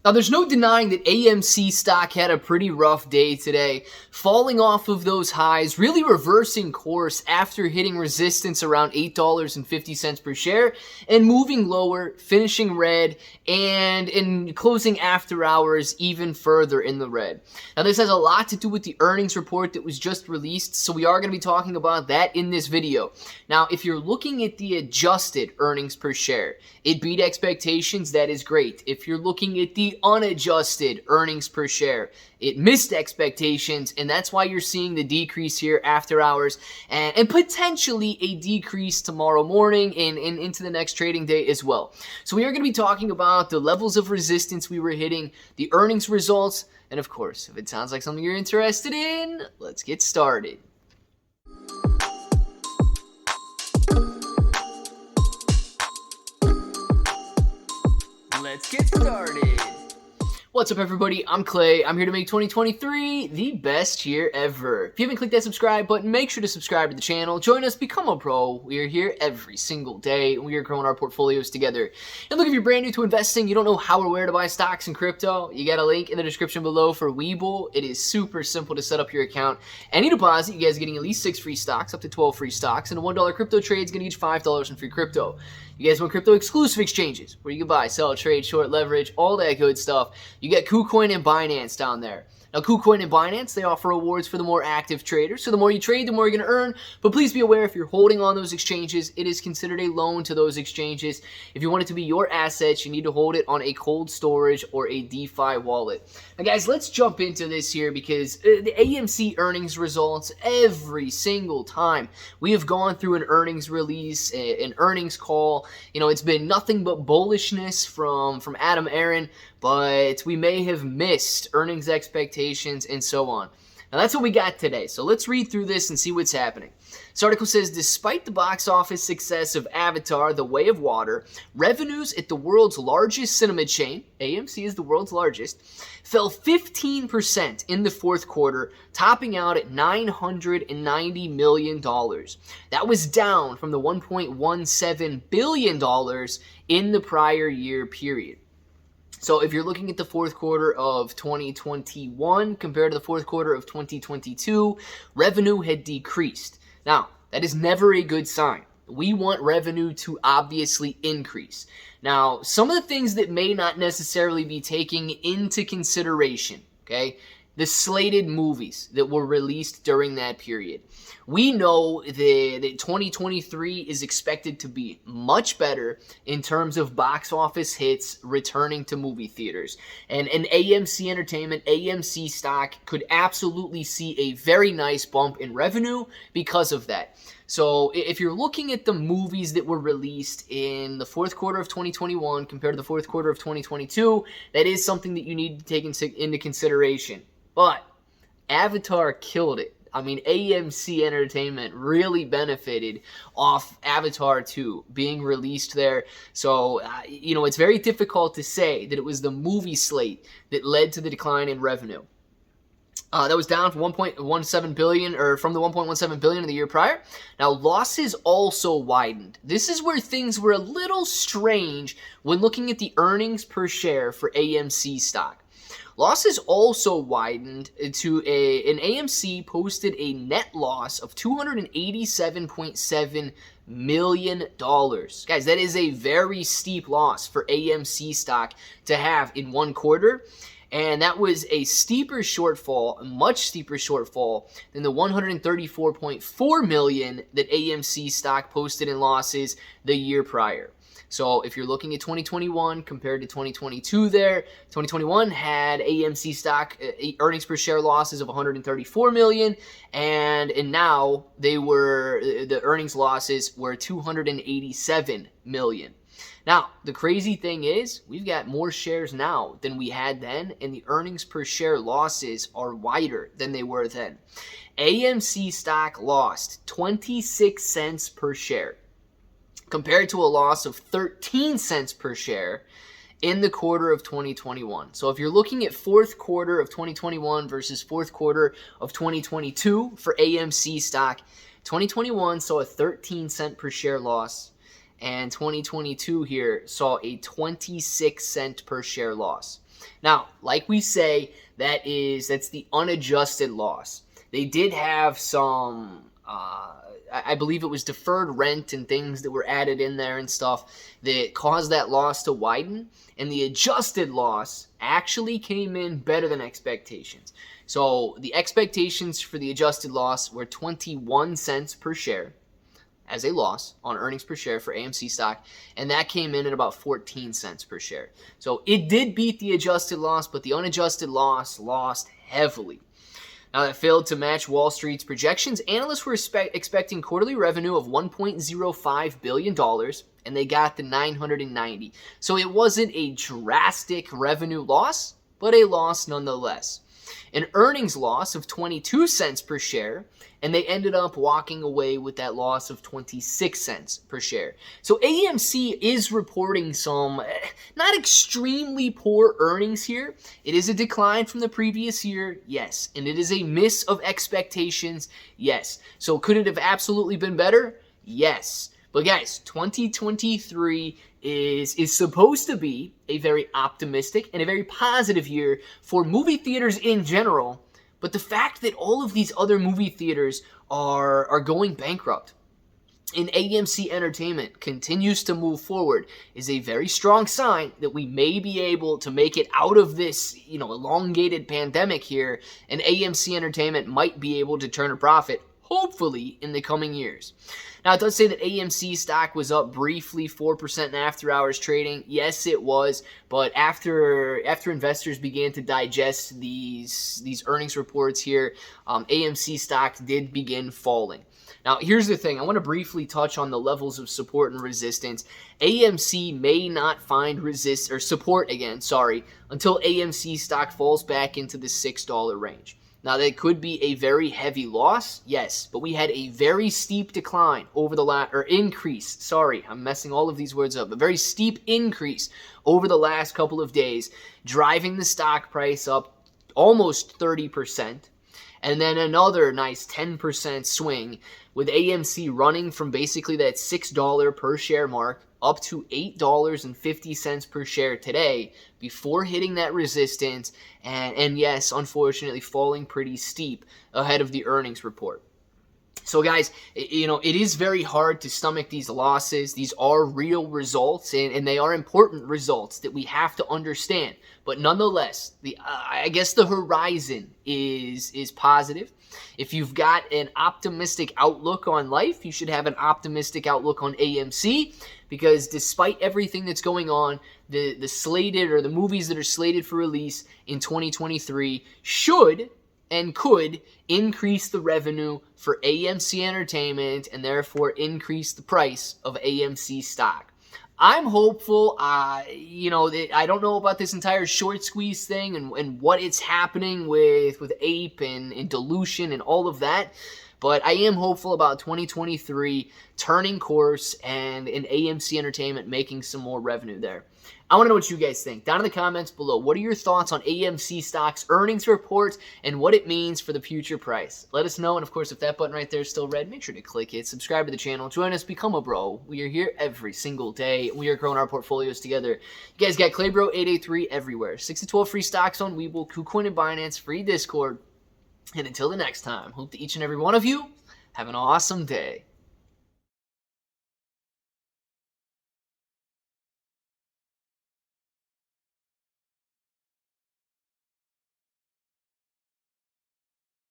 Now, there's no denying that AMC stock had a pretty rough day today, falling off of those highs, really reversing course after hitting resistance around $8.50 per share and moving lower, finishing red, and in closing after hours even further in the red. Now, this has a lot to do with the earnings report that was just released, so we are going to be talking about that in this video. Now, if you're looking at the adjusted earnings per share, it beat expectations. That is great. If you're looking at the unadjusted earnings per share, it missed expectations, and that's why you're seeing the decrease here after hours and potentially a decrease tomorrow morning and into the next trading day as well. So we are going to be talking about the levels of resistance we were hitting, the earnings results, and of course, if it sounds like something you're interested in, let's get started. Let's get started. What's up, everybody? I'm Clay. I'm here to make 2023 the best year ever. If you haven't clicked that subscribe button, make sure to subscribe to the channel. Join us, become a pro. We are here every single day, and we are growing our portfolios together. And look, if you're brand new to investing, you don't know how or where to buy stocks and crypto, you got a link in the description below for Webull. It is super simple to set up your account. Any deposit, you guys are getting at least 6 free stocks, up to 12 free stocks, and a $1 crypto trade is going to get you $5 in free crypto. You guys want crypto exclusive exchanges where you can buy, sell, trade, short, leverage, all that good stuff. You get KuCoin and Binance down there. Now, KuCoin and Binance, they offer rewards for the more active traders. So the more you trade, the more you're going to earn. But please be aware, if you're holding on those exchanges, it is considered a loan to those exchanges. If you want it to be your assets, you need to hold it on a cold storage or a DeFi wallet. Now, guys, let's jump into this here because the AMC earnings results, every single time we have gone through an earnings release, an earnings call, it's been nothing but bullishness from Adam Aaron, but we may have missed earnings expectations and so on. Now, that's what we got today. So let's read through this and see what's happening. This article says, despite the box office success of Avatar: The Way of Water, revenues at the world's largest cinema chain, AMC is the world's largest, fell 15% in the fourth quarter, topping out at $990 million. That was down from the $1.17 billion in the prior year period. So if you're looking at the fourth quarter of 2021 compared to the fourth quarter of 2022, revenue had decreased. Now, that is never a good sign. We want revenue to obviously increase. Now, some of the things that may not necessarily be taking into consideration, okay, the slated movies that were released during that period. We know that 2023 is expected to be much better in terms of box office hits returning to movie theaters. And AMC Entertainment, AMC stock could absolutely see a very nice bump in revenue because of that. So if you're looking at the movies that were released in the fourth quarter of 2021 compared to the fourth quarter of 2022, that is something that you need to take into consideration. But Avatar killed it. I mean, AMC Entertainment really benefited off Avatar 2 being released there. So, it's very difficult to say that it was the movie slate that led to the decline in revenue. That was down from $1.17 billion, or from the $1.17 billion of the year prior. Now, losses also widened. This is where things were a little strange when looking at the earnings per share for AMC stock. Losses also widened to an AMC posted a net loss of $287.7 million. Guys, that is a very steep loss for AMC stock to have in one quarter. And that was a steeper shortfall, a much steeper shortfall than the $134.4 million that AMC stock posted in losses the year prior. So if you're looking at 2021 compared to 2022 there, 2021 had AMC stock earnings per share losses of $134 million, and now the earnings losses were $287 million. Now, the crazy thing is, we've got more shares now than we had then, and the earnings per share losses are wider than they were then. AMC stock lost 26 cents per share, compared to a loss of 13 cents per share in the quarter of 2021. So if you're looking at fourth quarter of 2021 versus fourth quarter of 2022 for AMC stock, 2021 saw a 13 cent per share loss, and 2022 here saw a 26-cent per share loss. Now, like we say, that's the unadjusted loss. They did have some, I believe it was deferred rent and things that were added in there and stuff that caused that loss to widen. And the adjusted loss actually came in better than expectations. So the expectations for the adjusted loss were 21 cents per share as a loss on earnings per share for AMC stock, and that came in at about 14 cents per share. So it did beat the adjusted loss, but the unadjusted loss lost heavily. Now, that failed to match Wall Street's projections. Analysts were expecting quarterly revenue of $1.05 billion, and they got the 990. So it wasn't a drastic revenue loss, but a loss nonetheless. An earnings loss of 22 cents per share, and they ended up walking away with that loss of 26 cents per share. So AMC is reporting some not extremely poor earnings here. It is a decline from the previous year, yes. And it is a miss of expectations, yes. So could it have absolutely been better? Yes. But guys, 2023 is supposed to be a very optimistic and a very positive year for movie theaters in general. But the fact that all of these other movie theaters are going bankrupt and AMC Entertainment continues to move forward is a very strong sign that we may be able to make it out of this, elongated pandemic here, and AMC Entertainment might be able to turn a profit, hopefully, in the coming years. Now, it does say that AMC stock was up briefly 4% in after-hours trading. Yes, it was, but after investors began to digest these earnings reports here, AMC stock did begin falling. Now, here's the thing. I want to briefly touch on the levels of support and resistance. AMC may not find support again, until AMC stock falls back into the $6 range. Now, that could be a very heavy loss, yes, but we had a very steep decline over increase. I'm messing all of these words up. A very steep increase over the last couple of days, driving the stock price up almost 30%, and then another nice 10% swing with AMC running from basically that $6 per share mark up to $8.50 per share today before hitting that resistance and yes, unfortunately falling pretty steep ahead of the earnings report. So guys, it is very hard to stomach these losses. These are real results, and they are important results that we have to understand. But nonetheless, I guess the horizon is positive. If you've got an optimistic outlook on life, you should have an optimistic outlook on AMC, because despite everything that's going on, the slated or the movies that are slated for release in 2023 should and could increase the revenue for AMC Entertainment and therefore increase the price of AMC stock. I'm hopeful. I don't know about this entire short squeeze thing and what it's happening with Ape and dilution and all of that. But I am hopeful about 2023 turning course and AMC Entertainment making some more revenue there. I want to know what you guys think. Down in the comments below, what are your thoughts on AMC stock's earnings report and what it means for the future price? Let us know. And of course, if that button right there is still red, make sure to click it. Subscribe to the channel. Join us. Become a bro. We are here every single day. We are growing our portfolios together. You guys got ClayBro 883 everywhere. 6 to 12 free stocks on Webull, KuCoin, and Binance. Free Discord. And until the next time, hope that each and every one of you have an awesome day.